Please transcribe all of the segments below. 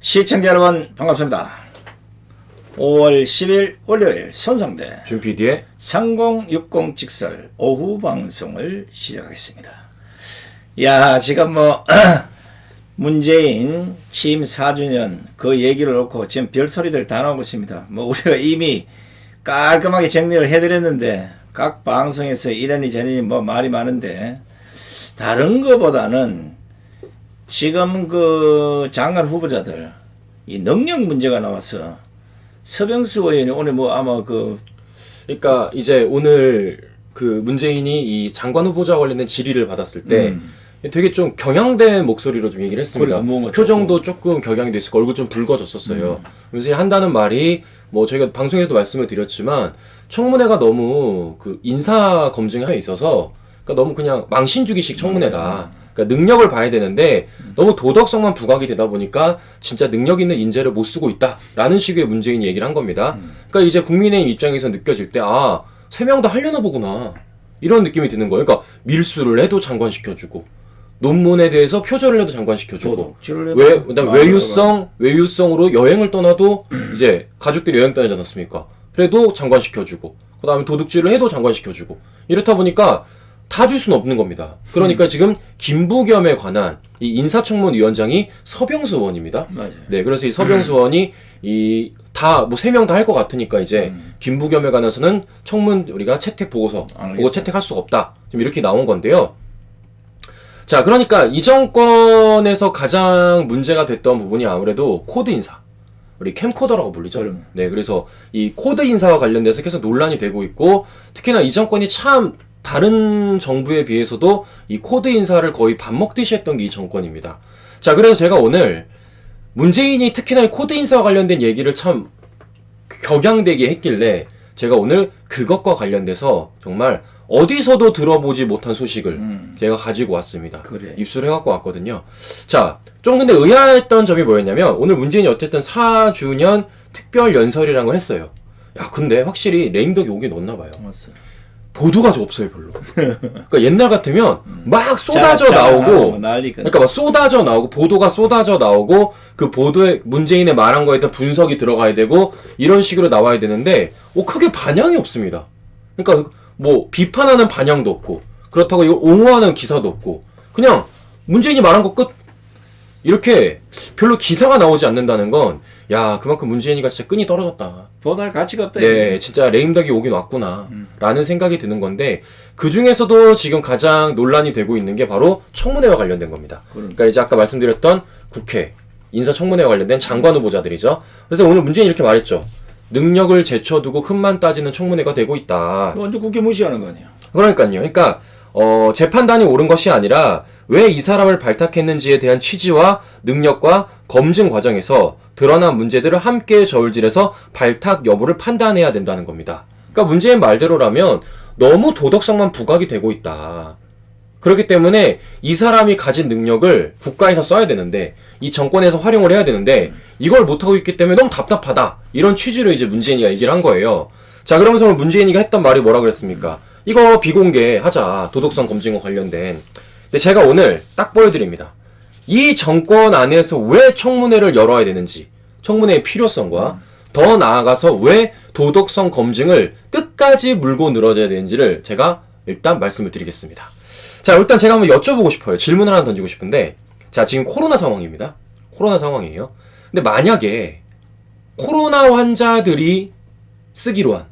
시청자 여러분 반갑습니다. 5월 10일 월요일 손성대 준 PD의 3060 직설 오후 방송을 시작하겠습니다. 야, 지금 문재인 취임 4주년 그 얘기를 놓고 지금 별소리들 다 나오고 있습니다. 우리가 이미 깔끔하게 정리를 해드렸는데 각 방송에서 이러니 저러니 말이 많은데 다른 거보다는 지금 그 장관 후보자들 이 능력 문제가 나와서 서병수 의원이 오늘 아마 그러니까 이제 오늘 그 문재인이 이 장관 후보자 관련된 질의를 받았을 때 되게 좀 경향된 목소리로 좀 얘기를 했습니다. 표정도 조금 경향돼 있었고 얼굴 좀 붉어졌었어요. 그래서 한다는 말이 저희가 방송에서도 말씀을 드렸지만 청문회가 너무 그 인사 검증에 있어서 그러니까 너무 그냥 망신주기식 청문회다. 그러니까 능력을 봐야 되는데 너무 도덕성만 부각이 되다 보니까 진짜 능력 있는 인재를 못 쓰고 있다라는 식의 문재인이 얘기를 한 겁니다. 그러니까 이제 국민의힘 입장에서 느껴질 때 3명 다 하려나 보구나 이런 느낌이 드는 거예요. 그러니까 밀수를 해도 장관시켜주고 논문에 대해서 표절을 해도 장관시켜주고 그다음에 외유성으로 여행을 떠나도 이제 가족들이 여행 떠나지 않았습니까? 그래도 장관시켜주고 그다음에 도둑질을 해도 장관시켜주고 이렇다 보니까 다 줄 수는 없는 겁니다. 그러니까 지금 김부겸에 관한 이 인사청문위원장이 서병수 의원입니다. 맞아요. 네, 그래서 이 서병수 의원이 다 3명 다 할 것 같으니까 이제 김부겸에 관해서는 청문 우리가 채택 보고 채택할 수가 없다. 지금 이렇게 나온 건데요. 자, 그러니까 이 정권에서 가장 문제가 됐던 부분이 아무래도 코드 인사. 우리 캠코더라고 불리죠. 네, 그래서 이 코드 인사와 관련돼서 계속 논란이 되고 있고 특히나 이 정권이 참 다른 정부에 비해서도 이 코드 인사를 거의 밥 먹듯이 했던 게 이 정권입니다. 자, 그래서 제가 오늘 문재인이 특히나 이 코드 인사와 관련된 얘기를 참 격양되게 했길래 제가 오늘 그것과 관련돼서 정말 어디서도 들어보지 못한 소식을 제가 가지고 왔습니다. 그래. 입수를 해갖고 왔거든요. 자, 좀 근데 의아했던 점이 뭐였냐면 오늘 문재인이 어쨌든 4주년 특별 연설이라는 걸 했어요. 야, 근데 확실히 레임덕이 오긴 넣었나 봐요. 맞어. 보도가 없어요, 별로. 그러니까 옛날 같으면 막 쏟아져 나오고, 그러니까 막 쏟아져 나오고, 보도가 쏟아져 나오고, 그 보도에 문재인의 말한 거에 대한 분석이 들어가야 되고, 이런 식으로 나와야 되는데, 크게 반향이 없습니다. 그러니까 비판하는 반향도 없고, 그렇다고 이거 옹호하는 기사도 없고, 그냥 문재인이 말한 거 끝. 이렇게 별로 기사가 나오지 않는다는 건, 야, 그만큼 문재인이가 진짜 끈이 떨어졌다. 보도할 가치가 없다. 네, 진짜 레임덕이 오긴 왔구나. 라는 생각이 드는 건데, 그 중에서도 지금 가장 논란이 되고 있는 게 바로 청문회와 관련된 겁니다. 그러니까 이제 아까 말씀드렸던 국회, 인사청문회와 관련된 장관 후보자들이죠. 그래서 오늘 문재인이 이렇게 말했죠. 능력을 제쳐두고 흠만 따지는 청문회가 되고 있다. 완전 국회 무시하는 거 아니야. 그러니까요. 그러니까, 재판단이 옳은 것이 아니라, 왜 이 사람을 발탁했는지에 대한 취지와 능력과 검증 과정에서 드러난 문제들을 함께 저울질해서 발탁 여부를 판단해야 된다는 겁니다. 그러니까 문재인 말대로라면 너무 도덕성만 부각이 되고 있다. 그렇기 때문에 이 사람이 가진 능력을 국가에서 써야 되는데 이 정권에서 활용을 해야 되는데 이걸 못하고 있기 때문에 너무 답답하다. 이런 취지로 이제 문재인이가 얘기를 한 거예요. 자, 그러면서 오늘 문재인이가 했던 말이 뭐라 그랬습니까? 이거 비공개하자. 도덕성 검증과 관련된. 근데 제가 오늘 딱 보여드립니다. 이 정권 안에서 왜 청문회를 열어야 되는지, 청문회의 필요성과 더 나아가서 왜 도덕성 검증을 끝까지 물고 늘어져야 되는지를 제가 일단 말씀을 드리겠습니다. 자, 일단 제가 한번 여쭤보고 싶어요. 질문을 하나 던지고 싶은데, 자, 지금 코로나 상황입니다. 코로나 상황이에요. 근데 만약에 코로나 환자들이 쓰기로 한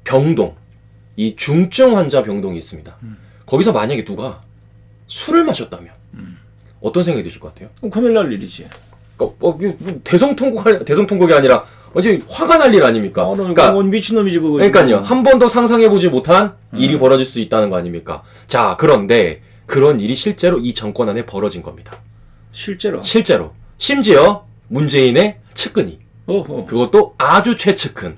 병동, 이 중증 환자 병동이 있습니다. 거기서 만약에 누가 술을 마셨다면 어떤 생각이 드실 것 같아요? 큰일 날 일이지. 그러니까 대성통곡이 아니라 어제 화가 날 일 아닙니까? 그러니까 미친놈이지 그거. 그러니까요. 한 번도 상상해보지 못한 일이 벌어질 수 있다는 거 아닙니까? 자, 그런데 그런 일이 실제로 이 정권 안에 벌어진 겁니다. 실제로. 심지어 문재인의 측근이. 그것도 아주 최측근.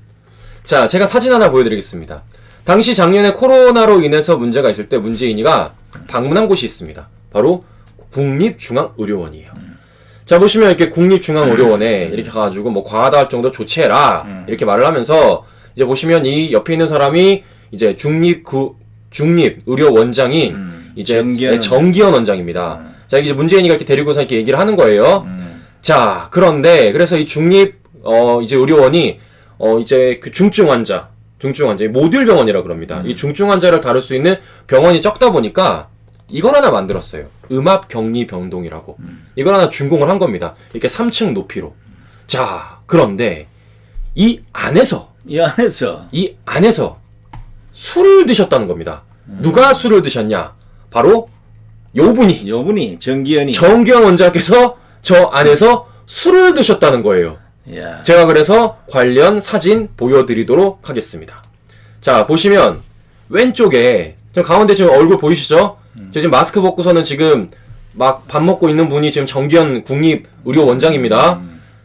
자, 제가 사진 하나 보여드리겠습니다. 당시 작년에 코로나로 인해서 문제가 있을 때 문재인이가 방문한 곳이 있습니다. 바로 국립중앙의료원이에요. 자, 보시면 이렇게 국립중앙의료원에 이렇게 가가지고 과하다 할 정도 조치해라. 이렇게 말을 하면서 이제 보시면 이 옆에 있는 사람이 이제 중립의료원장인 이제 정기현 원장입니다. 자, 이제 문재인이가 이렇게 데리고서 이렇게 얘기를 하는 거예요. 자, 그런데 그래서 이 중립 이제 의료원이 이제 그 중증 환자 모듈 병원이라 그럽니다. 이 중증 환자를 다룰 수 있는 병원이 적다 보니까 이걸 하나 만들었어요. 음압 격리 병동이라고. 이걸 하나 준공을 한 겁니다. 이렇게 3층 높이로. 자, 그런데 이 안에서 이 안에서 술을 드셨다는 겁니다. 누가 술을 드셨냐? 바로 요분이 정기현이. 정기현 원장께서 저 안에서 술을 드셨다는 거예요. 야. 제가 그래서 관련 사진 보여드리도록 하겠습니다. 자, 보시면 왼쪽에 지금 가운데 지금 얼굴 보이시죠? 저 지금 마스크 벗고서는 지금 막 밥 먹고 있는 분이 지금 정기현 국립의료원장입니다.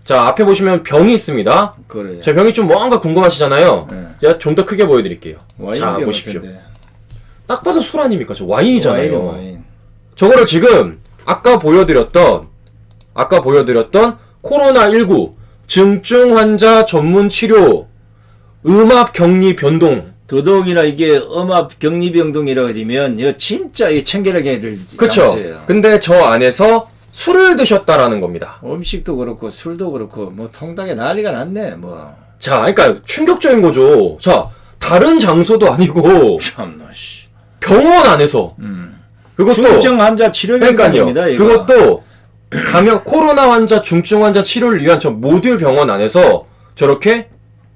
자, 앞에 보시면 병이 있습니다. 그래. 제 병이 좀 뭔가 궁금하시잖아요. 제가 좀 더 크게 보여드릴게요. 자, 와인병 보십시오. 같은데. 딱 봐도 술 아닙니까? 저 와인이잖아요. 와인. 저거를 지금 아까 보여드렸던 코로나19 중증 환자 전문 치료 음압 격리 변동. 더더욱이나 이게 음압 격리병동이라고 되면 이거 진짜 이 청결하게 해야 될 그쵸? 장소예요. 근데 저 안에서 술을 드셨다라는 겁니다. 음식도 그렇고 술도 그렇고 뭐 통닭에 난리가 났네 뭐. 자, 그러니까 충격적인 거죠. 자, 다른 장소도 아니고 참나 씨. 병원 안에서 그것도 중증 환자 치료병동입니다. 그러니까요. 그것도 코로나 환자 중증 환자 치료를 위한 저 모듈 병원 안에서 저렇게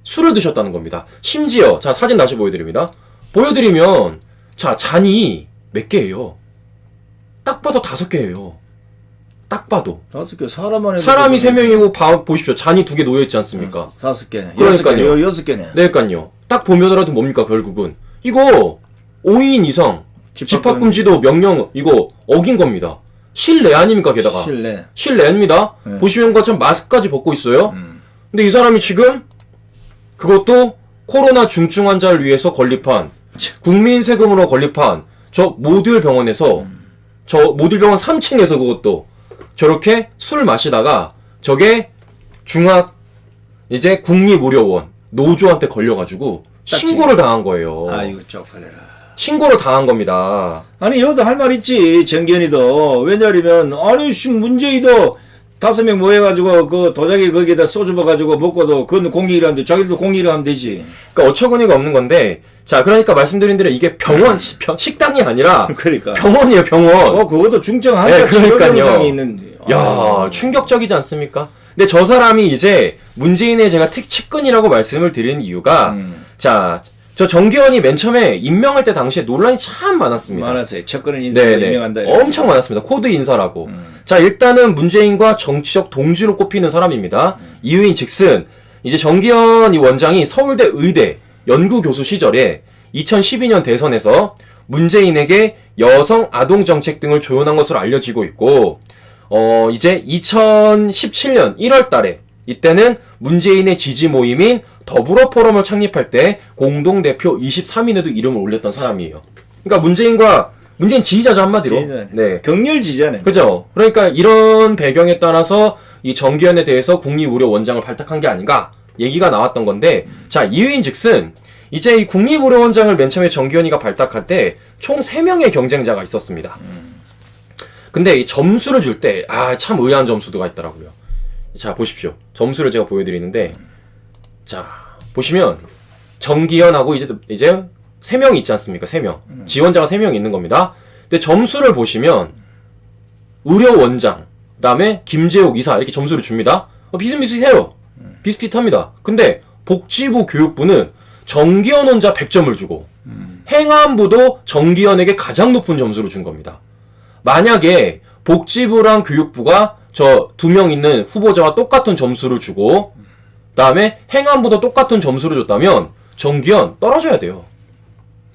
술을 드셨다는 겁니다. 심지어 자, 사진 다시 보여드립니다. 보여드리면 자, 잔이 몇 개예요? 딱 봐도 5개예요. 딱 봐도 5개 사람만 사람이 3명이고 보십시오. 잔이 2개 놓여있지 않습니까? 5개. 그러니까요. 6개네. 네, 그러니까요. 딱 보면서라도 뭡니까, 결국은. 이거 5인 이상 집합금지도 명령 이거 어긴 겁니다. 실내 아닙니까, 게다가. 실내입니다. 네. 보시면 것처럼 마스크까지 벗고 있어요. 근데 이 사람이 지금 그것도 코로나 중증 환자를 위해서 건립한 국민 세금으로 건립한 저 모듈 병원에서 저 모듈 병원 3층에서 그것도 저렇게 술 마시다가 저게 이제 국립의료원 노조한테 걸려가지고 신고를 당한 거예요. 아이고 쪽팔려라. 신고를 당한 겁니다. 아니 여도 할 말 있지 정기현이도. 왜냐면 아니 문재인도 5명 모여가지고 그 도자기 거기에다 소주 부어가지고 먹고도 그건 공익이라는데 자기도 공익을 하면 되지. 그러니까 어처구니가 없는 건데 자, 그러니까 말씀드린 대로 이게 병원 식당이 아니라 그러니까 병원이에요, 병원. 그것도 중증 환자 치료 병상이 있는데. 야, 충격적이지 않습니까? 근데 저 사람이 이제 문재인의 제가 측근이라고 말씀을 드린 이유가 자, 저 정기현이 맨 처음에 임명할 때 당시에 논란이 참 많았습니다. 많았어요. 첫근은 인사로 임명한다. 엄청 많았습니다. 코드 인사라고. 자, 일단은 문재인과 정치적 동지로 꼽히는 사람입니다. 이유인 즉슨 이제 정기현 이 원장이 서울대 의대 연구교수 시절에 2012년 대선에서 문재인에게 여성 아동 정책 등을 조언한 것으로 알려지고 있고 이제 2017년 1월 달에 이때는 문재인의 지지 모임인 더불어 포럼을 창립할 때 공동대표 23인에도 이름을 올렸던 사람이에요. 그러니까 문재인 지지자죠, 한마디로. 지지자네. 네. 격렬 지지자네. 그죠? 그러니까 이런 배경에 따라서 이 정기현에 대해서 국립의료원장을 발탁한 게 아닌가 얘기가 나왔던 건데, 자, 이유인 즉슨 이제 이 국립의료원장을 맨 처음에 정기현이가 발탁할 때 총 3명의 경쟁자가 있었습니다. 근데 이 점수를 줄 때 참 의아한 점수가 있더라고요. 자, 보십시오. 점수를 제가 보여드리는데, 자, 보시면 정기현하고 이제 3명이 있지 않습니까? 3명. 지원자가 3명 있는 겁니다. 근데 점수를 보시면 의료원장, 그다음에 김재욱 이사 이렇게 점수를 줍니다. 비슷비슷해요. 비슷비슷합니다. 근데 복지부 교육부는 정기현 혼자 100점을 주고 행안부도 정기현에게 가장 높은 점수를 준 겁니다. 만약에 복지부랑 교육부가 저 2명 있는 후보자와 똑같은 점수를 주고 그다음에 행안부도 똑같은 점수를 줬다면 정기현 떨어져야 돼요.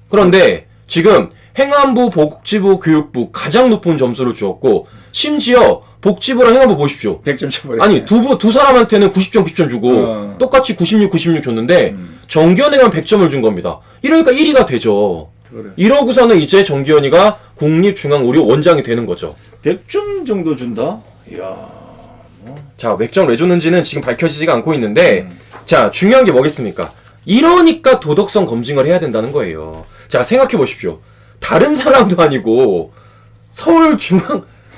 그런데 지금 행안부, 복지부, 교육부 가장 높은 점수를 주었고 심지어 복지부랑 행안부 보십시오. 100점 쳐버려. 아니 두 사람한테는 90점 주고 똑같이 96 줬는데 정기현에게만 100점을 준 겁니다. 이러니까 1위가 되죠. 그래. 이러고서는 이제 정기현이가 국립중앙의료원장이 되는 거죠. 100점 정도 준다? 이야. 자, 몇 점 왜 줬는지는 지금 밝혀지지가 않고 있는데 자, 중요한 게 뭐겠습니까? 이러니까 도덕성 검증을 해야 된다는 거예요. 자, 생각해 보십시오. 다른 사람도 아니고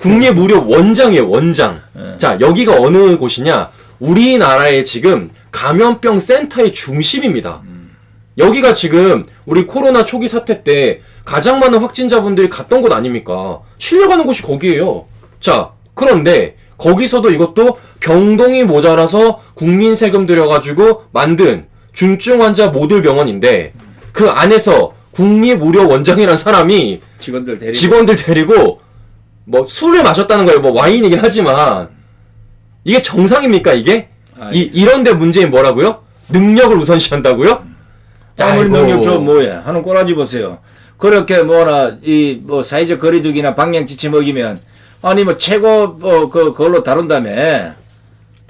국립무료 원장이에요, 원장. 자, 여기가 어느 곳이냐? 우리나라의 지금 감염병 센터의 중심입니다. 여기가 지금 우리 코로나 초기 사태 때 가장 많은 확진자분들이 갔던 곳 아닙니까? 실려가는 곳이 거기에요. 자, 그런데 거기서도 이것도 병동이 모자라서 국민 세금 들여가지고 만든 중증 환자 모듈 병원인데 그 안에서 국립의료원장이라는 사람이 직원들 데리고 뭐 술을 마셨다는 거예요. 뭐 와인이긴 하지만 이게 정상입니까 이게? 이런데 문제인 뭐라고요? 능력을 우선시한다고요? 아무리 능력 좀 뭐야 하는 꼬라지 보세요. 그렇게 뭐나 이 뭐 사회적 거리두기나 방역 지침 먹이면 아니 뭐 최고 그걸로 다룬다며.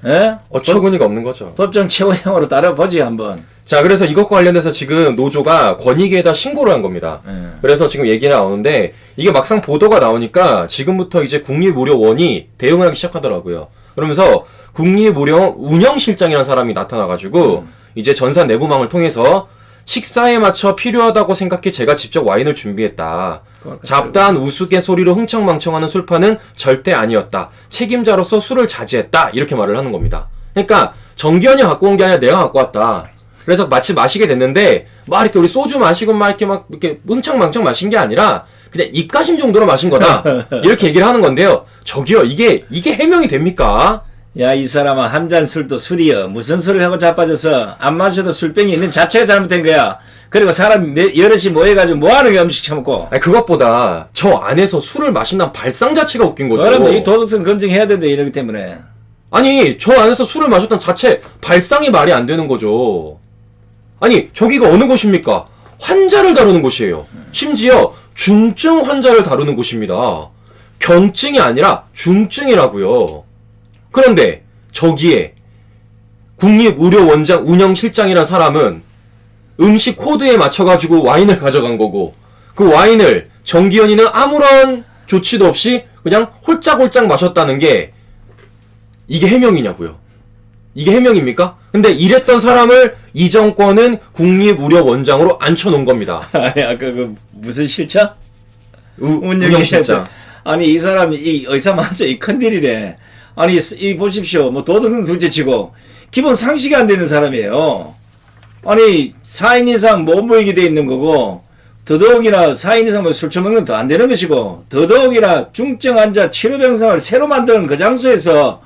예? 어처구니가 없는 거죠. 법정 최고형으로 따라보지 한번. 자, 그래서 이것과 관련해서 지금 노조가 권익위에다 신고를 한 겁니다. 그래서 지금 얘기가 나오는데 이게 막상 보도가 나오니까 지금부터 이제 국립의료원이 대응을 하기 시작하더라고요. 그러면서 국립의료 운영실장이라는 사람이 나타나가지고 이제 전사 내부망을 통해서 식사에 맞춰 필요하다고 생각해 제가 직접 와인을 준비했다. 잡다한 우스갯소리로 흥청망청하는 술판은 절대 아니었다. 책임자로서 술을 자제했다. 이렇게 말을 하는 겁니다. 그러니까 정기현이 갖고 온 게 아니라 내가 갖고 왔다. 그래서 마치 마시게 됐는데 막 이렇게 우리 소주 마시고 막 이렇게 흥청망청 마신 게 아니라 그냥 입가심 정도로 마신 거다. 이렇게 얘기를 하는 건데요. 저기요, 이게 해명이 됩니까? 야, 이 사람아, 한 잔 술도 술이여. 무슨 술을 하고 자빠져서 안 마셔도 술병이 있는 자체가 잘못된 거야. 그리고 사람 여럿이 모여가지고 뭐하는 게 음식 처먹고. 아니, 그것보다 저 안에서 술을 마신다는 발상 자체가 웃긴 거죠. 그러면 이 도덕성 검증해야 된다, 이러기 때문에. 아니, 저 안에서 술을 마셨다는 자체 발상이 말이 안 되는 거죠. 아니, 저기가 어느 곳입니까? 환자를 다루는 곳이에요. 심지어 중증 환자를 다루는 곳입니다. 경증이 아니라 중증이라고요. 그런데 저기에 국립의료원장 운영실장이라는 사람은 음식 코드에 맞춰가지고 와인을 가져간 거고 그 와인을 정기현이는 아무런 조치도 없이 그냥 홀짝홀짝 마셨다는 게 이게 해명이냐고요. 이게 해명입니까? 근데 이랬던 사람을 이 정권은 국립의료원장으로 앉혀놓은 겁니다. 아니, 아까 그 무슨 실장? 운영실장. 아니, 이 사람이 이 의사 맞죠? 이 큰일이래. 아니, 이 보십시오. 뭐 도덕은 둘째치고 기본 상식이 안 되는 사람이에요. 아니, 4인 이상 못 모이게 돼 있는 거고 더더욱이나 4인 이상 술 처먹는 건 더 안 되는 것이고 더더욱이나 중증 환자 치료병상을 새로 만드는 그 장소에서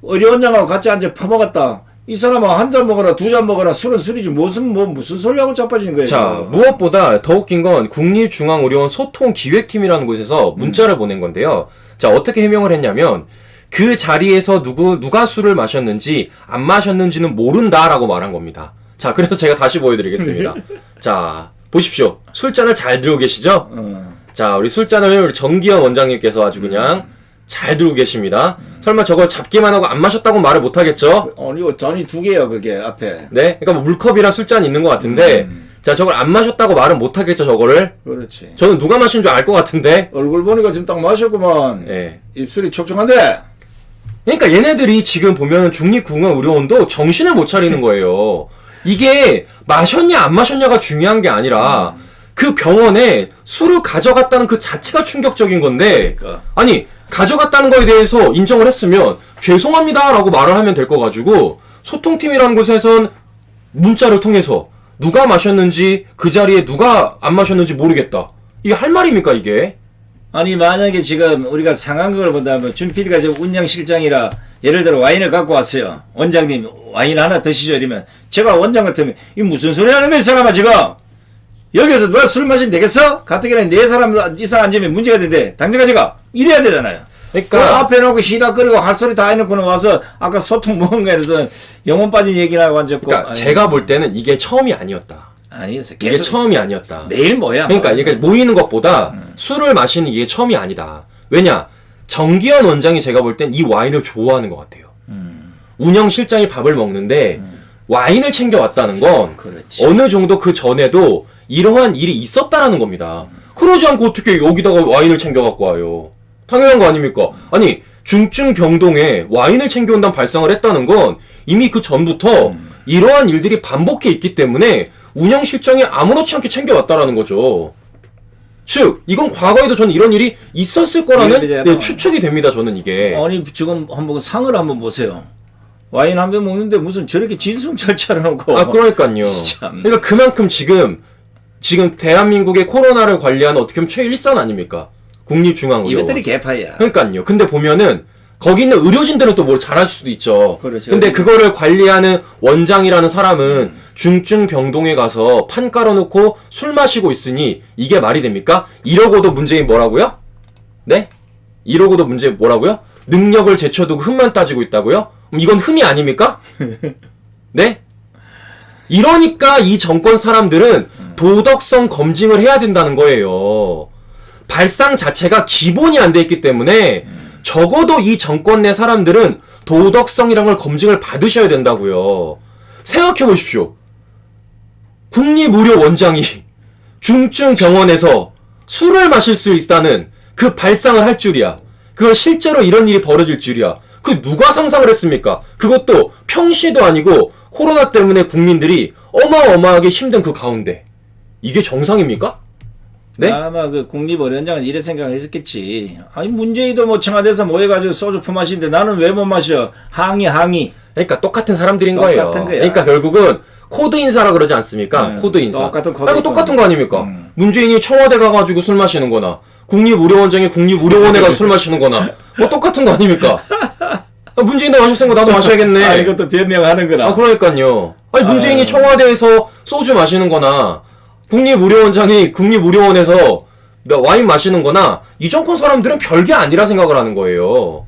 의료원장하고 같이 앉아 퍼먹었다. 이 사람은 한 잔 먹어라, 두 잔 먹어라, 술은 술이지 무슨 소리하고 자빠지는 거예요. 자, 무엇보다 더 웃긴 건 국립중앙의료원 소통기획팀이라는 곳에서 문자를 보낸 건데요. 자, 어떻게 해명을 했냐면 그 자리에서 누가 술을 마셨는지 안 마셨는지는 모른다라고 말한 겁니다. 자, 그래서 제가 다시 보여드리겠습니다. 자, 보십시오. 술잔을 잘 들고 계시죠? 자, 우리 술잔을 우리 정기현 원장님께서 아주 그냥 잘 들고 계십니다. 설마 저걸 잡기만 하고 안 마셨다고 말을 못하겠죠? 아니, 이거 잔이 두 개야, 그게, 앞에. 네? 그러니까 뭐 물컵이랑 술잔이 있는 것 같은데, 자, 저걸 안 마셨다고 말은 못하겠죠, 저거를? 그렇지. 저는 누가 마신 줄 알 것 같은데? 얼굴 보니까 지금 딱 마셨구만. 예. 입술이 촉촉한데? 그러니까 얘네들이 지금 보면 중립중앙의료원도 정신을 못 차리는 거예요. 이게 마셨냐 안 마셨냐가 중요한 게 아니라 그 병원에 술을 가져갔다는 그 자체가 충격적인 건데 그러니까. 아니 가져갔다는 거에 대해서 인정을 했으면 죄송합니다 라고 말을 하면 될 거 가지고 소통팀이라는 곳에선 문자를 통해서 누가 마셨는지 그 자리에 누가 안 마셨는지 모르겠다. 이게 할 말입니까 이게? 아니, 만약에 지금 우리가 상황극을 본다면 준 PD가 지금 운영실장이라 예를 들어 와인을 갖고 왔어요. 원장님 와인 하나 드시죠 이러면 제가 원장 같으면 이 무슨 소리 하는 거야 이 사람아 지금. 여기서 누가 술 마시면 되겠어? 가뜩이나 네 사람 이상 앉으면 문제가 되는데 당장 가져가. 이래야 되잖아요. 그러니까 그 앞에 놓고 시다거리고 할 소리 다 해놓고는 와서 아까 소통 뭔가 해서 영혼 빠진 얘기나 하고 앉았고. 그러니까 제가 볼 때는 이게 처음이 아니었다. 아니었어. 이게 처음이 아니었다. 매일 뭐야. 그러니까 이게 모이는 것보다 술을 마시는 이게 처음이 아니다. 왜냐? 정기현 원장이 제가 볼 땐 이 와인을 좋아하는 것 같아요. 운영실장이 밥을 먹는데 와인을 챙겨왔다는 건 그렇지. 어느 정도 그 전에도 이러한 일이 있었다라는 겁니다. 그러지 않고 어떻게 여기다가 와인을 챙겨갖고 와요. 당연한 거 아닙니까? 아니 중증 병동에 와인을 챙겨온다는 발상을 했다는 건 이미 그 전부터 이러한 일들이 반복해 있기 때문에 운영실장이 아무렇지 않게 챙겨왔다라는 거죠. 즉 이건 과거에도 저는 이런 일이 있었을 거라는 네, 추측이 됩니다. 저는 이게. 아니 지금 한번 상을 한번 보세요. 와인 한 병 먹는데 무슨 저렇게 진승철처럼 놓고. 아 그러니까요. 참. 그러니까 그만큼 지금 대한민국의 코로나를 관리하는 어떻게 보면 최일선 아닙니까? 국립중앙의료. 이것들이 개파야. 그러니까요. 근데 보면은 거기 있는 의료진들은 또 뭘 잘할 수도 있죠. 그렇죠. 근데 그거를 관리하는 원장이라는 사람은 중증병동에 가서 판 깔아놓고 술 마시고 있으니 이게 말이 됩니까? 이러고도 문재인 뭐라고요? 네? 이러고도 문제 뭐라고요? 능력을 제쳐두고 흠만 따지고 있다고요? 이건 흠이 아닙니까? 네? 이러니까 이 정권 사람들은 도덕성 검증을 해야 된다는 거예요. 발상 자체가 기본이 안 돼 있기 때문에 적어도 이 정권 내 사람들은 도덕성이란 걸 검증을 받으셔야 된다고요. 생각해 보십시오. 국립의료원장이 중증병원에서 술을 마실 수 있다는 그 발상을 할 줄이야. 그걸 실제로 이런 일이 벌어질 줄이야. 그 누가 상상을 했습니까? 그것도 평시에도 아니고 코로나 때문에 국민들이 어마어마하게 힘든 그 가운데. 이게 정상입니까? 네? 아마 그 국립의료원장은 이래 생각을 했었겠지. 아니 문재인도 뭐 청와대에서 모여가지고 소주 품마시는데 나는 왜 못 마셔? 항의. 그러니까 똑같은 사람들인 똑같은 거예요. 거야. 그러니까 결국은 코드 인사라 그러지 않습니까? 코드 인사. 똑같은 코드 이거 똑같은 인사. 거 아닙니까? 문재인이 청와대 가가지고 술 마시는 거나 국립의료원장이 국립의료원에 가서 술 마시는 거나 뭐 똑같은 거 아닙니까? 문재인도 마셨으니까 나도 마셔야겠네. 아 이것도 변명하는 거라. 아 그러니까요. 아니 문재인이 아유. 청와대에서 소주 마시는 거나 국립의료원장이 국립의료원에서 와인 마시는 거나 이 정권 사람들은 별게 아니라 생각을 하는 거예요.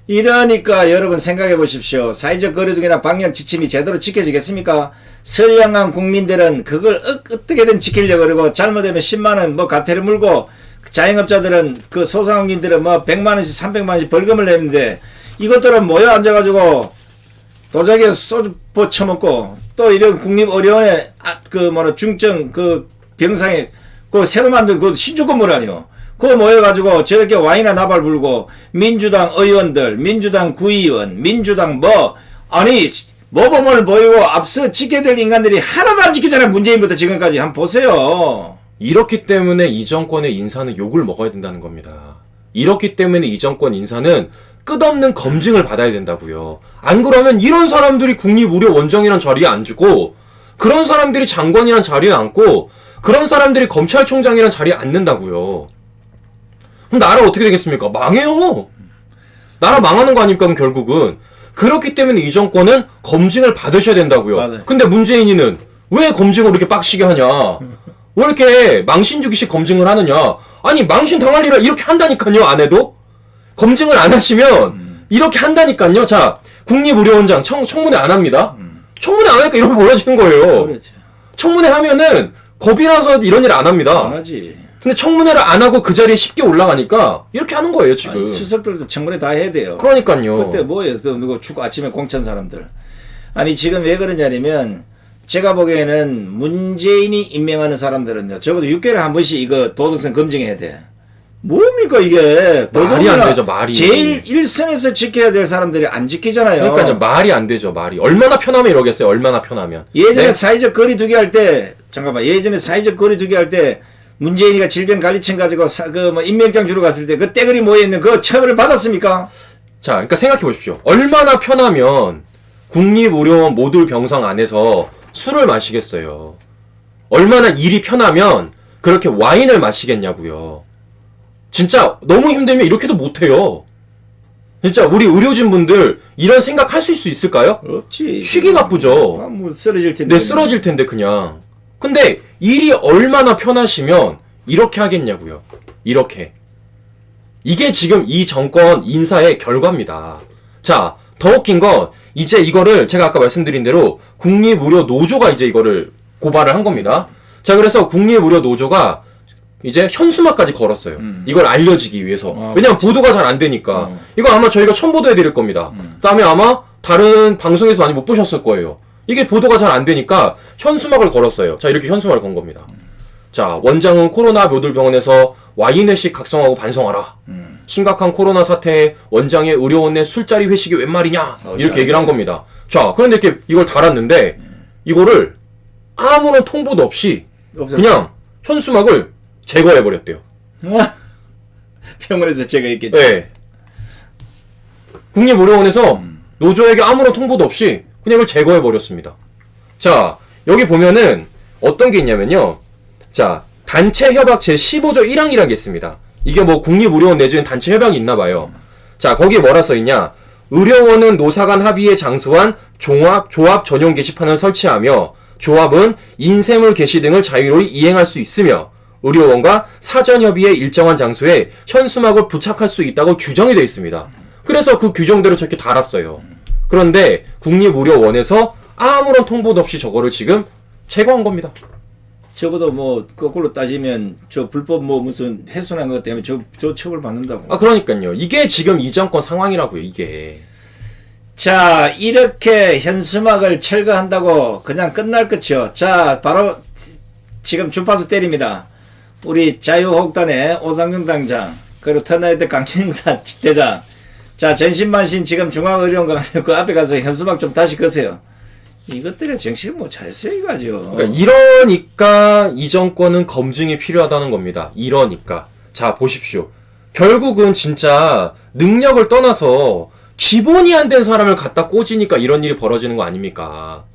이러니까 여러분 생각해 보십시오. 사회적 거리두기나 방역 지침이 제대로 지켜지겠습니까? 선량한 국민들은 그걸 어떻게든 지키려고 그러고 잘못되면 10만 원 뭐 가태를 물고 자영업자들은 그 소상공인들은 뭐 100만 원씩 300만 원씩 벌금을 내는데 이것들은 모여 앉아가지고 도자기에 소주 퍼쳐먹고 또 이런 국립의료원에 중증 그 병상에 그 새로 만든 그 신축 건물 아니요. 그거 모여가지고 저렇게 와인이나 나발 불고 민주당 의원들, 민주당 구의원, 민주당 아니 모범을 보이고 앞서 지켜야 될 인간들이 하나도 안 지키잖아요. 문재인부터 지금까지 한번 보세요. 이렇기 때문에 이 정권의 인사는 욕을 먹어야 된다는 겁니다. 이렇기 때문에 이 정권 인사는 끝없는 검증을 받아야 된다고요. 안 그러면 이런 사람들이 국립의료원장이란 자리에 앉고 그런 사람들이 장관이란 자리에 앉고 그런 사람들이 검찰총장이란 자리에 앉는다고요. 그럼 나라 어떻게 되겠습니까? 망해요. 나라 망하는 거 아닙니까? 그럼 결국은. 그렇기 때문에 이 정권은 검증을 받으셔야 된다고요. 맞아요. 근데 문재인이는 왜 검증을 이렇게 빡시게 하냐? 왜 이렇게 망신 주기식 검증을 하느냐? 아니 망신 당할 일을 이렇게 한다니까요. 안 해도? 검증을 안 하시면 이렇게 한다니까요. 자, 국립의료원장 청문회 안 합니다. 청문회 안 하니까 이런 거 벌어지는 거예요. 그렇죠. 청문회 하면은 겁이 나서 이런 일 안 합니다. 안 하지. 근데 청문회를 안 하고 그 자리에 쉽게 올라가니까 이렇게 하는 거예요, 지금. 아니, 수석들도 청문회 다 해야 돼요. 그러니까요. 그때 뭐예요? 또 누구 축구 아침에 공천 사람들. 아니 지금 왜 그러냐면 제가 보기에는 문재인이 임명하는 사람들은요. 적어도 6개월에 한 번씩 이거 도덕성 검증해야 돼. 뭡니까 이게? 말이 안 되죠, 말이. 제일 일선에서 지켜야 될 사람들이 안 지키잖아요. 그러니까요, 말이 안 되죠, 말이. 얼마나 편하면 이러겠어요, 얼마나 편하면. 예전에 네? 사회적 거리두기 할 때, 예전에 사회적 거리두기 할 때, 문재인이가 질병관리청 가지고 임명장 주러 갔을 때 그 떼거리 모여있는 그 처벌을 받았습니까? 자, 그러니까 생각해 보십시오. 얼마나 편하면 국립의료원 모듈 병상 안에서 술을 마시겠어요. 얼마나 일이 편하면 그렇게 와인을 마시겠냐고요. 진짜 너무 힘들면 이렇게도 못해요. 진짜 우리 의료진분들 이런 생각 하실 수 있을까요? 없지. 쉬기 바쁘죠. 아, 뭐 쓰러질 텐데. 네, 쓰러질 텐데 그냥. 근데 일이 얼마나 편하시면 이렇게 하겠냐고요. 이렇게. 이게 지금 이 정권 인사의 결과입니다. 자, 더 웃긴 건 이제 이거를 제가 아까 말씀드린 대로 국립의료노조가 이제 이거를 고발을 한 겁니다. 자, 그래서 국립의료노조가 이제 현수막까지 걸었어요. 이걸 알려지기 위해서. 왜냐면 보도가 잘 안 되니까. 이거 아마 저희가 첨보도 해드릴 겁니다. 그다음에 아마 다른 방송에서 많이 못 보셨을 거예요. 이게 보도가 잘 안 되니까 현수막을 걸었어요. 자, 이렇게 현수막을 건 겁니다. 자, 원장은 코로나 묘들병원에서 와인회식 각성하고 반성하라. 심각한 코로나 사태에 원장의 의료원 내 술자리 회식이 웬 말이냐. 이렇게 얘기를 한 겁니다. 자, 그런데 이렇게 이걸 달았는데 이거를 아무런 통보도 없이 없었죠. 그냥 현수막을 제거해버렸대요. 병원에서 제가 있겠죠. 네. 국립의료원에서 노조에게 아무런 통보도 없이 그냥 이걸 제거해버렸습니다. 자, 여기 보면은 어떤 게 있냐면요. 자, 단체 협약 제15조 1항이라는 게 있습니다. 이게 뭐 국립의료원 내주인 단체 협약이 있나 봐요. 자, 거기에 뭐라 써있냐. 의료원은 노사 간 합의에 장소한 조합 전용 게시판을 설치하며 조합은 인쇄물 게시 등을 자유로이 이행할 수 있으며 의료원과 사전 협의에 일정한 장소에 현수막을 부착할 수 있다고 규정이 되어 있습니다. 그래서 그 규정대로 저렇게 달았어요. 그런데 국립의료원에서 아무런 통보도 없이 저거를 지금 제거한 겁니다. 저보다 뭐 거꾸로 따지면 저 불법 뭐 무슨 훼손한 것 때문에 저 처벌 받는다고. 아, 그러니까요. 이게 지금 이 정권 상황이라고요, 이게. 자, 이렇게 현수막을 철거한다고 그냥 끝날 것이요. 자, 바로 지금 주파수 때립니다. 우리 자유한국당의 오상정 당장, 그리고 터널대 강진영 대장. 자, 전신만신 지금 중앙의료원 가서 그 앞에 가서 현수막 좀 다시 거세요. 이것들의 정신을 못 차렸어요, 이거 아주. 그러니까 이러니까 이 정권은 검증이 필요하다는 겁니다. 이러니까. 자, 보십시오. 결국은 진짜 능력을 떠나서 기본이 안 된 사람을 갖다 꽂으니까 이런 일이 벌어지는 거 아닙니까?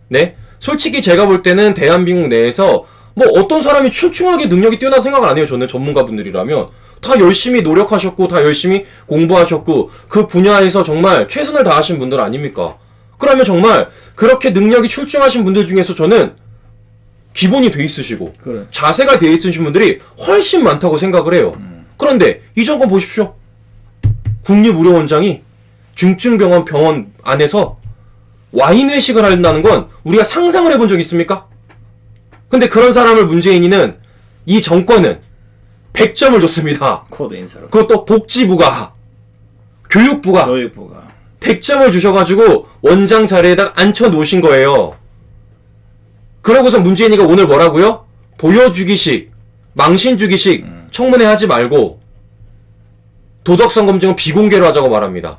네? 솔직히 제가 볼 때는 대한민국 내에서 뭐 어떤 사람이 출중하게 능력이 뛰어나서 생각을 안 해요. 저는 전문가분들이라면. 다 열심히 노력하셨고, 다 열심히 공부하셨고, 그 분야에서 정말 최선을 다하신 분들 아닙니까? 그러면 정말 그렇게 능력이 출중하신 분들 중에서 저는 기본이 돼 있으시고 그래. 자세가 돼 있으신 분들이 훨씬 많다고 생각을 해요. 그런데 이 정권 보십시오. 국립의료원장이 중증병원 안에서 와인 회식을 한다는 건 우리가 상상을 해본 적 있습니까? 근데 그런 사람을 문재인이는 이 정권은 100점을 줬습니다. 코드 인사로. 그것도 복지부가 교육부가 교육부가 100점을 주셔가지고 원장 자리에다 앉혀 놓으신 거예요. 그러고서 문재인이가 오늘 뭐라고요? 보여주기식, 망신주기식 청문회 하지 말고 도덕성 검증은 비공개로 하자고 말합니다.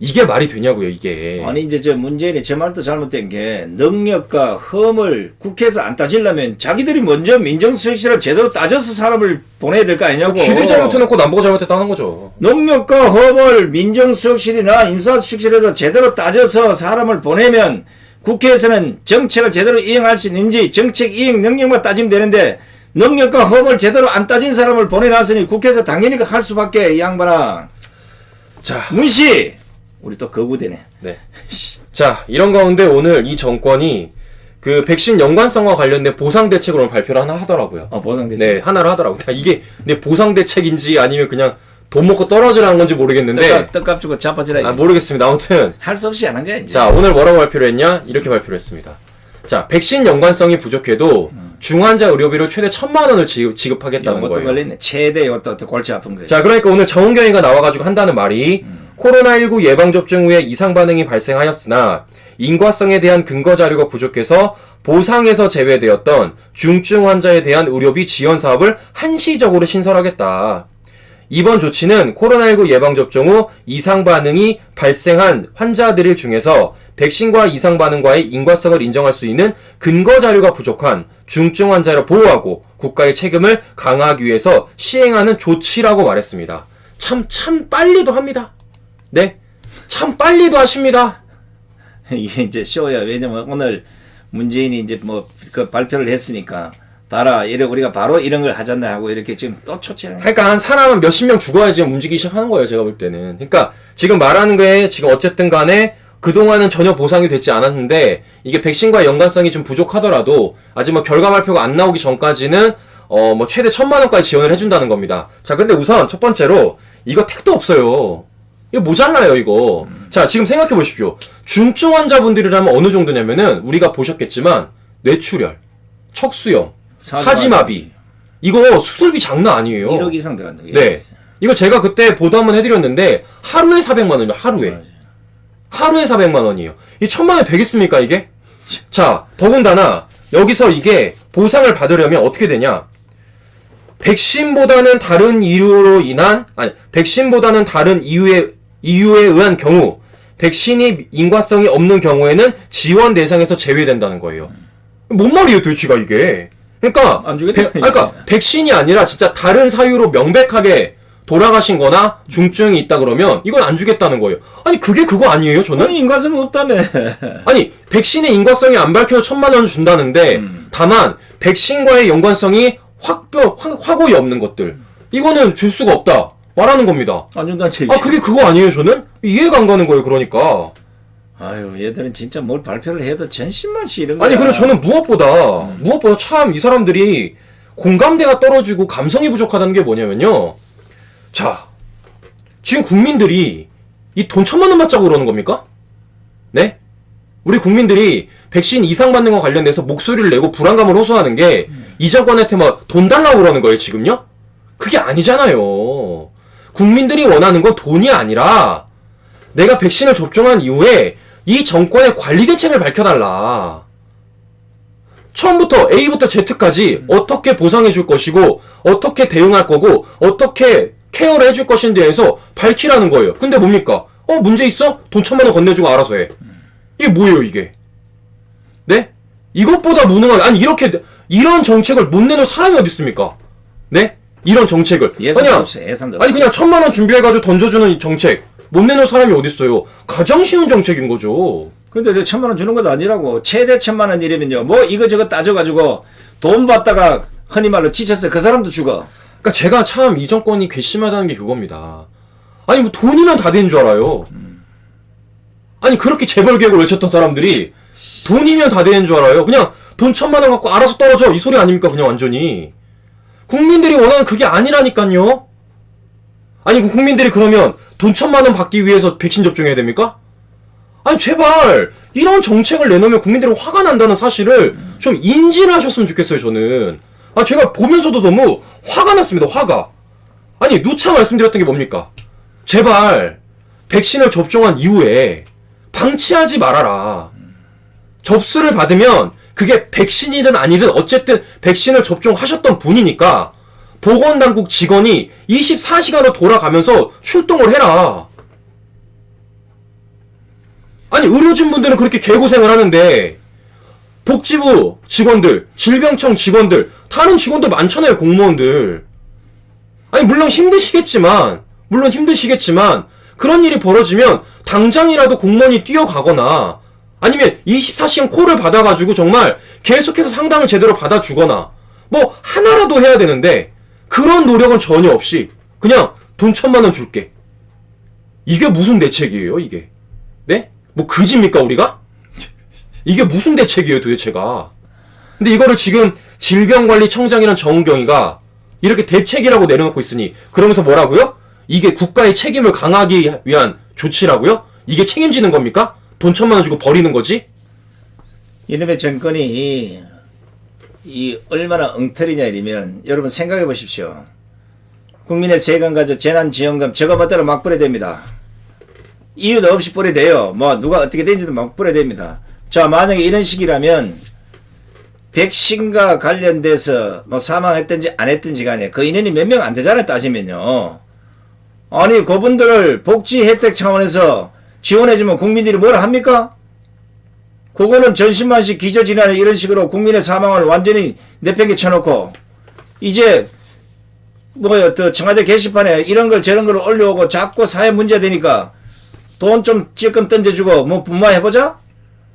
이게 말이 되냐고요, 이게. 아니 이제 저 문재인이 제 말도 잘못된 게 능력과 험을 국회에서 안 따지려면 자기들이 먼저 민정수석실을 제대로 따져서 사람을 보내야 될 거 아니냐고. 쥐들 잘못해놓고 남보가 잘못했다는 거죠. 능력과 험을 민정수석실이나 인사수석실에도 제대로 따져서 사람을 보내면 국회에서는 정책을 제대로 이행할 수 있는지 정책 이행 능력만 따지면 되는데 능력과 험을 제대로 안 따진 사람을 보내놨으니 국회에서 당연히 할 수밖에, 이 양반아. 자, 문씨! 우리 또 거구되네. 네. 자, 이런 가운데 오늘 이 정권이 그 백신 연관성과 관련된 보상 대책으로 발표를 하나 하더라고요. 보상대책. 네, 하나를 하더라고요. 이게 내 보상 대책인지 아니면 그냥 돈 먹고 떨어지라는 건지 모르겠는데. 떡값 주고 자빠지라. 아, 모르겠습니다. 아무튼. 할 수 없이 안 한 거야, 이제. 자, 오늘 뭐라고 발표를 했냐? 이렇게 발표를 했습니다. 자, 백신 연관성이 부족해도 중환자 의료비를 최대 1,000만 원을 지급하겠다는 이것도 거예요. 걸렸네. 최대 이것도 골치 아픈 거예요. 자, 그러니까 오늘 정은경이가 나와가지고 한다는 말이 코로나19 예방접종 후에 이상 반응이 발생하였으나 인과성에 대한 근거 자료가 부족해서 보상에서 제외되었던 중증 환자에 대한 의료비 지원 사업을 한시적으로 신설하겠다. 이번 조치는 코로나19 예방접종 후 이상 반응이 발생한 환자들 중에서 백신과 이상 반응과의 인과성을 인정할 수 있는 근거 자료가 부족한 중증 환자를 보호하고 국가의 책임을 강화하기 위해서 시행하는 조치라고 말했습니다. 참 빨리도 합니다. 네, 참 빨리도 하십니다. 이게 이제 쇼야. 왜냐면 오늘 문재인이 이제 뭐 그 발표를 했으니까 봐라, 이래 우리가 바로 이런 걸 하잖아 하고 이렇게 지금 또 초치를. 그러니까 한 사람은 몇십 명 죽어야 지금 움직이기 시작하는 거예요, 제가 볼 때는. 그러니까 지금 말하는 거에 지금 어쨌든 간에 그동안은 전혀 보상이 되지 않았는데 이게 백신과 연관성이 좀 부족하더라도 아직 뭐 결과 발표가 안 나오기 전까지는 뭐 최대 1,000만 원까지 지원을 해준다는 겁니다. 자, 근데 우선 첫 번째로 이거 택도 없어요. 이거 모자라요, 이거. 자, 지금 생각해 보십시오. 중증 환자분들이라면 어느 정도냐면은 우리가 보셨겠지만 뇌출혈, 척수염, 사지마비. 이거 수술비 장난 아니에요. 1억 이상 들어간다. 네. 이거 제가 그때 보도 한번 해드렸는데 하루에 400만 원이요. 하루에. 하루에 400만 원이에요. 이 1,000만 원 되겠습니까, 이게? 자, 더군다나 여기서 이게 보상을 받으려면 어떻게 되냐? 백신보다는 다른 이유에 의한 경우 백신이 인과성이 없는 경우에는 지원 대상에서 제외된다는 거예요. 뭔 말이에요, 도대체가 이게? 그러니까 안 주겠다. 그러니까 백신이 아니라 진짜 다른 사유로 명백하게 돌아가신 거나 중증이 있다 그러면 이건 안 주겠다는 거예요. 아니 그게 그거 아니에요, 저는? 아니 인과성 없다며. 아니 백신의 인과성이 안 밝혀서 1,000만 원 준다는데 다만 백신과의 연관성이 확고히 없는 것들 이거는 줄 수가 없다 말하는 겁니다. 안 준다는 얘기. 아 그게 그거 아니에요, 저는? 이해가 안 가는 거예요, 그러니까. 아유 얘들은 진짜 뭘 발표를 해도 전신만시 이런 거. 아니 그리고 저는 무엇보다 참 이 사람들이 공감대가 떨어지고 감성이 부족하다는 게 뭐냐면요. 자, 지금 국민들이 이 돈 1,000만 원 받자고 그러는 겁니까? 네? 우리 국민들이 백신 이상 받는 거 관련돼서 목소리를 내고 불안감을 호소하는 게 이 정권한테 막 돈 달라고 그러는 거예요, 지금요? 그게 아니잖아요. 국민들이 원하는 건 돈이 아니라 내가 백신을 접종한 이후에 이 정권의 관리 대책을 밝혀달라. 처음부터 A부터 Z까지 어떻게 보상해 줄 것이고 어떻게 대응할 거고 어떻게 케어를 해줄 것인 대해서 밝히라는 거예요. 근데 뭡니까? 문제 있어? 돈 1,000만 원 건네주고 알아서 해. 이게 뭐예요, 이게? 네? 이것보다 무능한, 아니, 이런 정책을 못 내놓을 사람이 어디 있습니까? 네? 이런 정책을. 예산도 없어요. 예산도 아니, 그냥 1,000만 원 준비해가지고 던져주는 이 정책. 못 내놓을 사람이 어디 있어요? 가장 쉬운 정책인 거죠. 근데 1,000만 원 주는 것도 아니라고. 최대 1,000만 원 이러면요. 뭐 이거저거 따져가지고 돈 받다가 흔히 말로 지쳤어. 그 사람도 죽어. 그러니까 제가 참 이 정권이 괘씸하다는 게 그겁니다. 아니 뭐 돈이면 다 되는 줄 알아요. 아니 그렇게 재벌 개혁을 외쳤던 사람들이 돈이면 다 되는 줄 알아요. 그냥 돈 1,000만 원 갖고 알아서 떨어져 이 소리 아닙니까? 그냥 완전히. 국민들이 원하는 그게 아니라니까요. 아니 국민들이 그러면 돈 1,000만 원 받기 위해서 백신 접종해야 됩니까? 아니 제발 이런 정책을 내놓으면 국민들이 화가 난다는 사실을 좀 인지를 하셨으면 좋겠어요. 저는 제가 보면서도 너무 화가 났습니다. 화가. 아니 누차 말씀드렸던 게 뭡니까? 제발 백신을 접종한 이후에 방치하지 말아라. 접수를 받으면 그게 백신이든 아니든 어쨌든 백신을 접종하셨던 분이니까 보건당국 직원이 24시간으로 돌아가면서 출동을 해라. 아니 의료진분들은 그렇게 개고생을 하는데 복지부 직원들, 질병청 직원들, 다른 직원들 많잖아요, 공무원들. 아니 물론 힘드시겠지만 그런 일이 벌어지면 당장이라도 공무원이 뛰어가거나 아니면 24시간 콜을 받아가지고 정말 계속해서 상담을 제대로 받아주거나 뭐 하나라도 해야 되는데 그런 노력은 전혀 없이 그냥 돈 1,000만 원 줄게. 이게 무슨 대책이에요, 이게? 네? 뭐 그지입니까, 우리가? 이게 무슨 대책이에요, 도대체가? 근데 이거를 지금 질병관리청장이란 정은경이가 이렇게 대책이라고 내려놓고 있으니 그러면서 뭐라고요? 이게 국가의 책임을 강화하기 위한 조치라고요? 이게 책임지는 겁니까? 돈 1,000만 원 주고 버리는 거지? 이놈의 정권이 이 얼마나 엉터리냐 이러면 여러분 생각해 보십시오. 국민의 세금 가지고 재난지원금 저거 멋대로 막 뿌려댑니다. 이유도 없이 뿌려대요. 뭐 누가 어떻게 된지도 막 뿌려댑니다. 자, 만약에 이런 식이라면 백신과 관련돼서 뭐 사망했든지 안 했든지 간에 그 인원이 몇 명 안 되잖아요, 따지면요. 아니 그분들을 복지 혜택 차원에서 지원해주면 국민들이 뭐라 합니까? 그거는 전신만식 기저질환에 이런 식으로 국민의 사망을 완전히 내팽개쳐놓고 이제 뭐야 또 청와대 게시판에 이런 걸 저런 걸 올려오고 자꾸 사회 문제 되니까 돈 좀 찔끔 던져주고 뭐 분마해보자?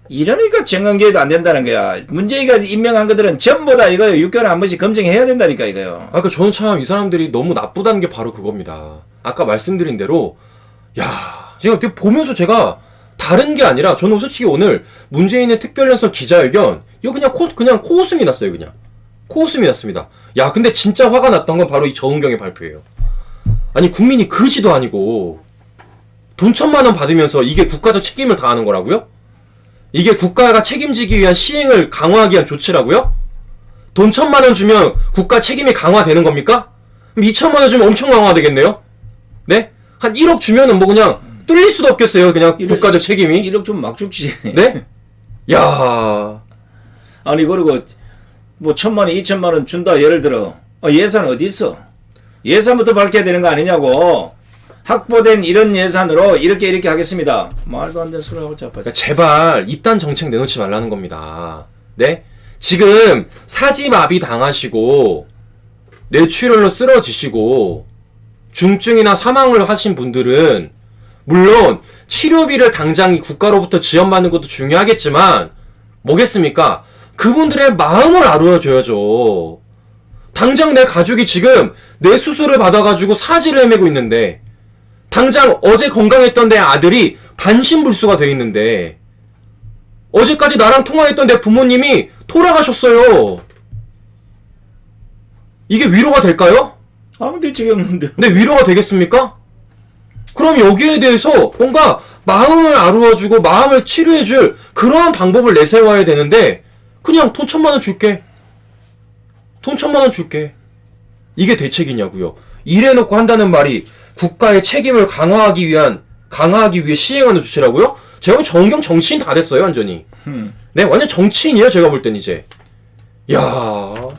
이러니까 정관계도 안 된다는 거야. 문재인가 임명한 것들은 전부 다 이거요. 6개월에 한 번씩 검증해야 된다니까 이거요. 아까 저는 참 이 사람들이 너무 나쁘다는 게 바로 그겁니다. 아까 말씀드린 대로 제가 보면서 제가 다른 게 아니라 저는 솔직히 오늘 문재인의 특별연설 기자회견 이거 그냥 코웃음이 났어요. 그냥 코웃음이 났습니다. 근데 진짜 화가 났던 건 바로 이 정은경의 발표예요. 아니 국민이 그지도 아니고 돈 1,000만 원 받으면서 이게 국가적 책임을 다하는 거라고요? 이게 국가가 책임지기 위한 시행을 강화하기 위한 조치라고요? 돈 1,000만 원 주면 국가 책임이 강화되는 겁니까? 그럼 2,000만 원 주면 엄청 강화되겠네요? 네? 한 1억 주면은 뭐 그냥 뚫릴 수도 없겠어요. 그냥 국가적 책임이. 1억 좀 막 죽지. 네? 야. 아니 그리고 뭐 1,000만 원, 2,000만 원 준다 예를 들어. 예산 어디 있어? 예산부터 밝혀야 되는 거 아니냐고. 확보된 이런 예산으로 이렇게 하겠습니다. 말도 안 되는 소리 하고 자빠져. 그러니까 제발 이딴 정책 내놓지 말라는 겁니다. 네? 지금 사지마비 당하시고 뇌출혈로 쓰러지시고 중증이나 사망을 하신 분들은 물론 치료비를 당장 이 국가로부터 지원받는 것도 중요하겠지만 뭐겠습니까? 그분들의 마음을 아루어줘야죠. 당장 내 가족이 지금 뇌 수술을 받아가지고 사지를 헤매고 있는데 당장 어제 건강했던 내 아들이 반신불수가 돼 있는데 어제까지 나랑 통화했던 내 부모님이 돌아가셨어요. 이게 위로가 될까요? 아무 대책이 없는데. 네, 위로가 되겠습니까? 그럼 여기에 대해서 뭔가 마음을 아루어주고 마음을 치료해줄 그러한 방법을 내세워야 되는데 그냥 돈 1,000만 원 줄게. 돈 1,000만 원 줄게. 이게 대책이냐고요. 이래놓고 한다는 말이 국가의 책임을 강화하기 위해 시행하는 조치라고요? 제가 보면 정경 정치인 다 됐어요, 완전히. 네, 완전 정치인이에요, 제가 볼 땐 이제. 야,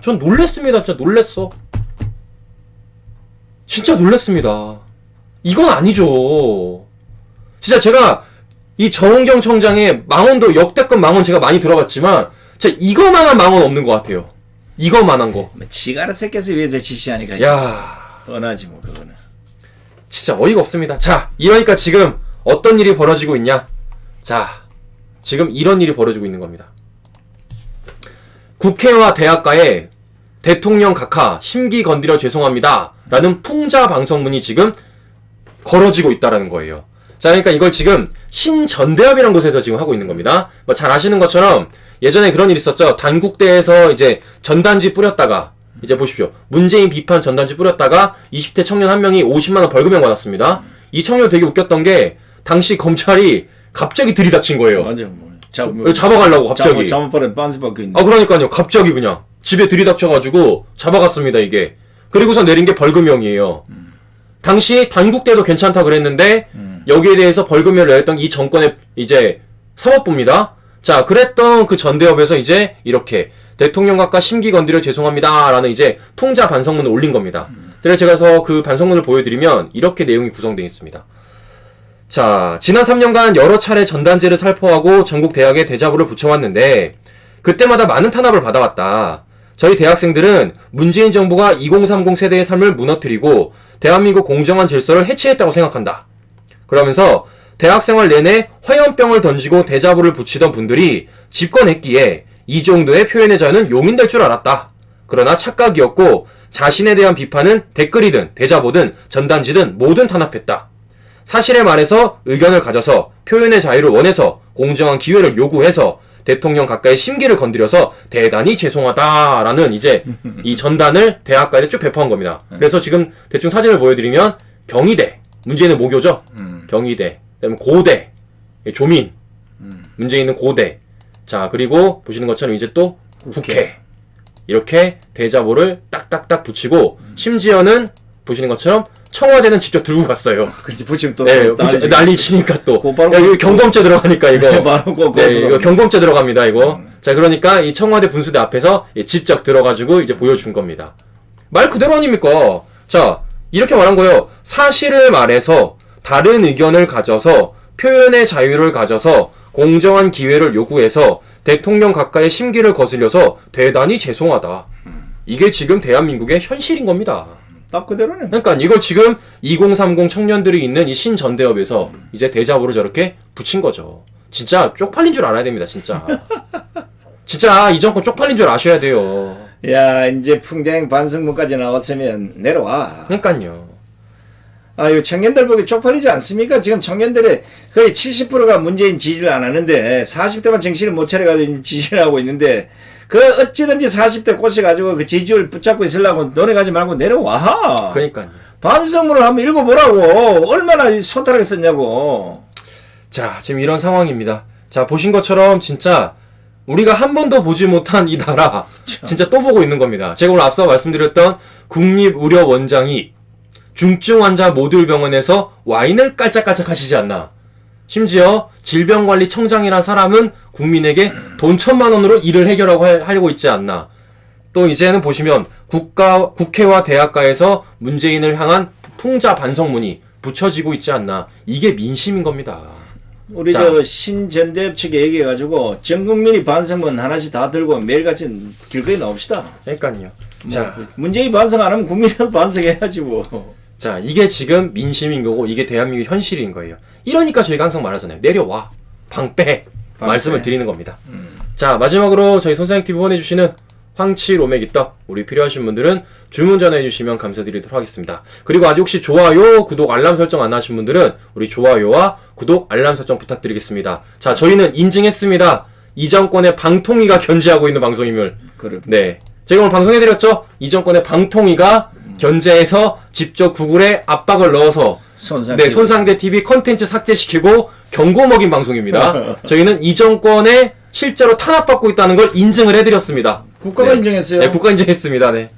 전 놀랬습니다. 진짜 놀랬어. 진짜 놀랬습니다. 이건 아니죠. 진짜 제가 이 정은경 청장의 망언도 역대급 망언 제가 많이 들어봤지만 진짜 이거만한 망언 없는 것 같아요. 이거만한 거. 지가 알아서 새끼에서 위에서 지시하니까. 야, 뻔하지 뭐 그거는. 진짜 어이가 없습니다. 자, 이러니까 지금 어떤 일이 벌어지고 있냐? 자, 지금 이런 일이 벌어지고 있는 겁니다. 국회와 대학가에 대통령 각하 심기 건드려 죄송합니다 라는 풍자 방송문이 지금 걸어지고 있다라는 거예요. 자, 그러니까 이걸 지금 신전대협이라는 곳에서 지금 하고 있는 겁니다. 뭐 잘 아시는 것처럼 예전에 그런 일 있었죠. 단국대에서 이제 전단지 뿌렸다가 이제 보십시오. 문재인 비판 전단지 뿌렸다가 20대 청년 한 명이 50만 원 벌금형 받았습니다. 이 청년 되게 웃겼던 게 당시 검찰이 갑자기 들이닥친 거예요. 완전 뭐. 잡아가려고 갑자기. 잘못버린 빤스 받고 있는. 아, 그러니까요. 갑자기 그냥 집에 들이닥쳐가지고 잡아갔습니다, 이게. 그리고서 내린 게 벌금형이에요. 당시 단국대도 괜찮다 그랬는데 여기에 대해서 벌금형을 내렸던 이 정권의 이제 사법부입니다. 자, 그랬던 그 전대협에서 이제 이렇게 대통령 각하 심기 건드려 죄송합니다 라는 이제 풍자 반성문을 올린 겁니다. 그래서 제가 그 반성문을 보여드리면 이렇게 내용이 구성되어 있습니다. 자, 지난 3년간 여러 차례 전단지를 살포하고 전국 대학에 대자보를 붙여왔는데 그때마다 많은 탄압을 받아왔다. 저희 대학생들은 문재인 정부가 2030 세대의 삶을 무너뜨리고 대한민국 공정한 질서를 해체했다고 생각한다. 그러면서 대학생활 내내 화염병을 던지고 대자보를 붙이던 분들이 집권했기에 이 정도의 표현의 자유는 용인될 줄 알았다. 그러나 착각이었고 자신에 대한 비판은 댓글이든 대자보든 전단지든 모든 탄압했다. 사실에 말해서 의견을 가져서 표현의 자유를 원해서 공정한 기회를 요구해서 대통령 각하의 심기를 건드려서 대단히 죄송하다라는 이제 이 전단을 대학가에 쭉 배포한 겁니다. 그래서 지금 대충 사진을 보여드리면 경희대, 문재인은 모교죠? 경희대, 그다음에 고대, 조민, 문재인은 고대. 자, 그리고 보시는 것처럼 이제 또 국회. 이렇게 대자보를 딱딱딱 붙이고 심지어는 보시는 것처럼 청와대는 직접 들고 갔어요. 그렇지, 붙이면 또. 네, 난리 치니까 또. 바로 야, 이거 경범죄 들어가니까 이거. 바로 네, 이거 경범죄 들어갑니다, 이거. 자, 그러니까 이 청와대 분수대 앞에서 직접 들어가지고 이제 보여준 겁니다. 말 그대로 아닙니까? 자, 이렇게 말한 거예요. 사실을 말해서 다른 의견을 가져서 표현의 자유를 가져서 공정한 기회를 요구해서 대통령 각하의 심기를 거슬려서 대단히 죄송하다. 이게 지금 대한민국의 현실인 겁니다. 딱 그대로네. 그러니까 이걸 지금 2030 청년들이 있는 이 신전대협에서 이제 대자보를 저렇게 붙인 거죠. 진짜 쪽팔린 줄 알아야 됩니다, 진짜. 진짜 이 정권 쪽팔린 줄 아셔야 돼요. 야, 이제 풍자행 반성문까지 나왔으면 내려와. 그러니까요. 아, 이거 청년들 보기 쪽팔리지 않습니까? 지금 청년들의 거의 70%가 문재인 지지를 안 하는데 40대만 정신을 못 차려가지고 지지를 하고 있는데 그 어찌든지 40대 꽂혀가지고 그 지지율 붙잡고 있으려고 노력하지 말고 내려와. 그러니까요. 반성문을 한번 읽어보라고. 얼마나 소탈하게 썼냐고. 자, 지금 이런 상황입니다. 자, 보신 것처럼 진짜 우리가 한 번도 보지 못한 이 나라 진짜 또 보고 있는 겁니다. 제가 오늘 앞서 말씀드렸던 국립의료원장이 중증 환자 모듈병원에서 와인을 깔짝깔짝 하시지 않나. 심지어 질병관리청장이라는 사람은 국민에게 돈 1,000만 원으로 일을 하려고 있지 않나. 또 이제는 보시면 국회와 대학가에서 문재인을 향한 풍자 반성문이 붙여지고 있지 않나. 이게 민심인 겁니다. 우리 자. 저 신전대협 측에 얘기해가지고 전 국민이 반성문 하나씩 다 들고 매일같이 길거리 나옵시다. 그러니까요. 자, 문재인 반성 안 하면 국민은 반성해야지 뭐. 자, 이게 지금 민심인 거고 이게 대한민국 현실인 거예요. 이러니까 저희가 항상 말하잖아요. 내려와. 방 빼. 방 말씀을 빼. 드리는 겁니다. 자, 마지막으로 저희 손사행TV 후원해주시는 황치 로맥이떡 우리 필요하신 분들은 주문 전화해주시면 감사드리도록 하겠습니다. 그리고 아직 혹시 좋아요, 구독, 알람 설정 안 하신 분들은 우리 좋아요와 구독, 알람 설정 부탁드리겠습니다. 자, 저희는 인증했습니다. 이 정권의 방통위가 견제하고 있는 방송임을. 그래. 네. 제가 오늘 방송해드렸죠? 이 정권의 방통위가 견제해서 직접 구글에 압박을 넣어서 네, 손상대 TV 컨텐츠 삭제시키고 경고 먹인 방송입니다. 저희는 이 정권에 실제로 탄압받고 있다는 걸 인증을 해드렸습니다. 국가가 네. 인정했어요. 네, 국가 인정했습니다. 네.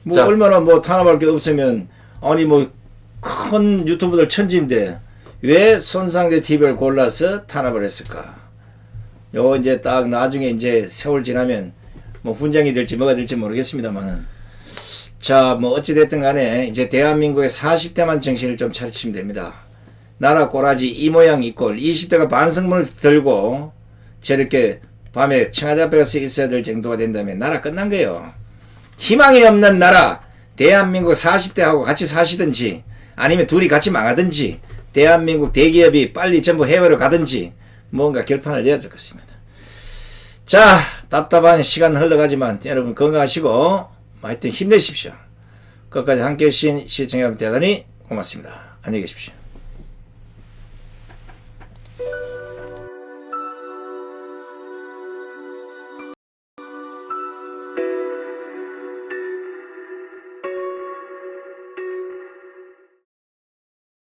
뭐 자. 얼마나 뭐 탄압할 게 없으면 아니 뭐 큰 유튜브들 천지인데 왜 손상대 TV를 골라서 탄압을 했을까? 요거 이제 딱 나중에 이제 세월 지나면 뭐 훈장이 될지 뭐가 될지 모르겠습니다만은 자 뭐 어찌됐든 간에 이제 대한민국의 40대만 정신을 좀 차리시면 됩니다. 나라 꼬라지 이 모양 이 꼴 20대가 반성문을 들고 저렇게 밤에 청와대 앞에 가서 있어야 될 정도가 된다면 나라 끝난 거예요. 희망이 없는 나라 대한민국 40대하고 같이 사시든지 아니면 둘이 같이 망하든지 대한민국 대기업이 빨리 전부 해외로 가든지 뭔가 결판을 내야 될 것입니다. 자 답답한 시간 흘러가지만 여러분 건강하시고 하여튼 힘내십시오. 끝까지 함께해 주신 시청자 여러분 대단히 고맙습니다. 안녕히 계십시오.